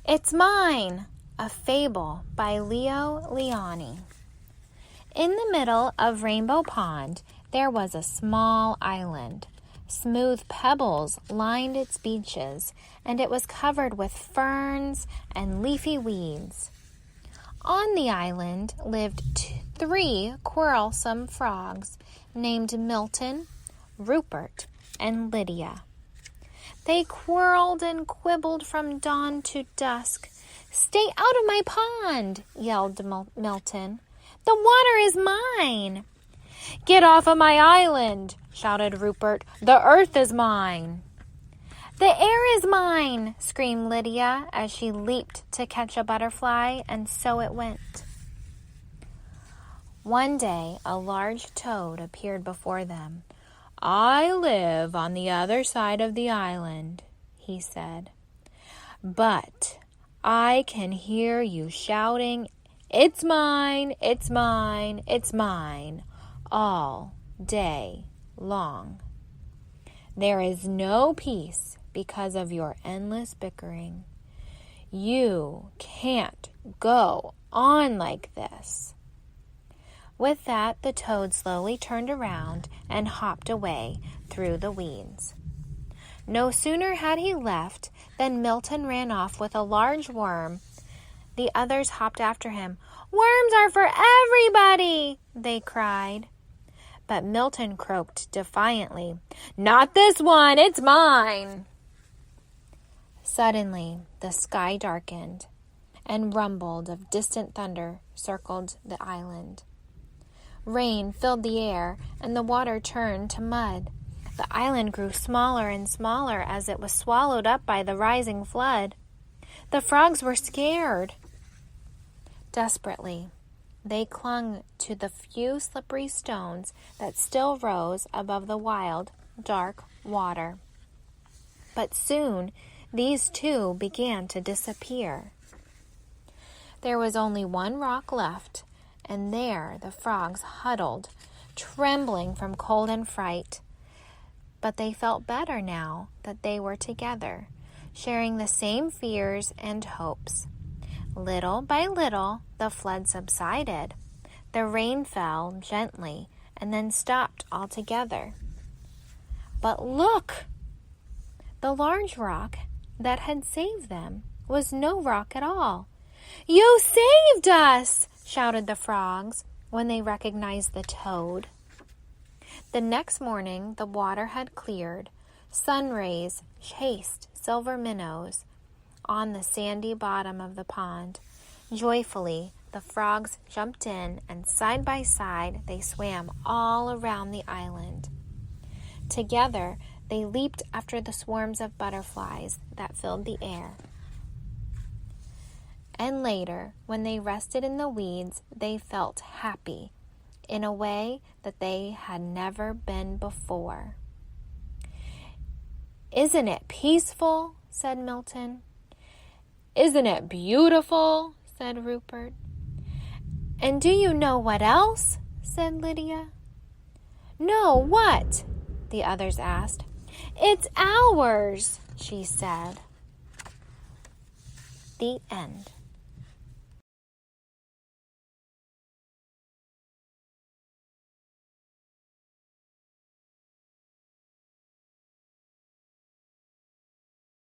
It's Mine, a fable by Leo Liani. In the middle of Rainbow Pond, there was a small island. Smooth pebbles lined its beaches, and it was covered with ferns and leafy weeds. On the island lived three quarrelsome frogs named Milton, Rupert, and Lydia. They quarreled and quibbled from dawn to dusk. "Stay out of my pond," yelled Milton. "The water is mine." "Get off of my island," shouted Rupert. "The earth is mine." "The air is mine," screamed Lydia as she leaped to catch a butterfly, and so it went. One day, a large toad appeared before them. "I live on the other side of the island," he said. "But I can hear you shouting, 'It's mine, it's mine, it's mine,' all day long. There is no peace because of your endless bickering. You can't go on like this." With that, the toad slowly turned around and hopped away through the weeds. No sooner had he left than Milton ran off with a large worm. The others hopped after him. "Worms are for everybody!" they cried. But Milton croaked defiantly, "Not this one, it's mine!" Suddenly, the sky darkened, and rumbled of distant thunder circled the island. Rain filled the air, and the water turned to mud. The island grew smaller and smaller as it was swallowed up by the rising flood. The frogs were scared. Desperately, they clung to the few slippery stones that still rose above the wild, dark water. But soon, these too began to disappear. There was only one rock left, and there the frogs huddled, trembling from cold and fright. But they felt better now that they were together, sharing the same fears and hopes. Little by little, the flood subsided. The rain fell gently and then stopped altogether. But look! The large rock that had saved them was no rock at all. "You saved us!" shouted the frogs when they recognized the toad. The next morning the water had cleared. Sun rays chased silver minnows on the sandy bottom of the pond. Joyfully, the frogs jumped in, and side by side they swam all around the island. Together, they leaped after the swarms of butterflies that filled the air. And later, when they rested in the weeds, they felt happy in a way that they had never been before. "Isn't it peaceful?" said Milton. "Isn't it beautiful?" said Rupert. "And do you know what else?" said Lydia. "No, what?" the others asked. "It's ours," she said. The end.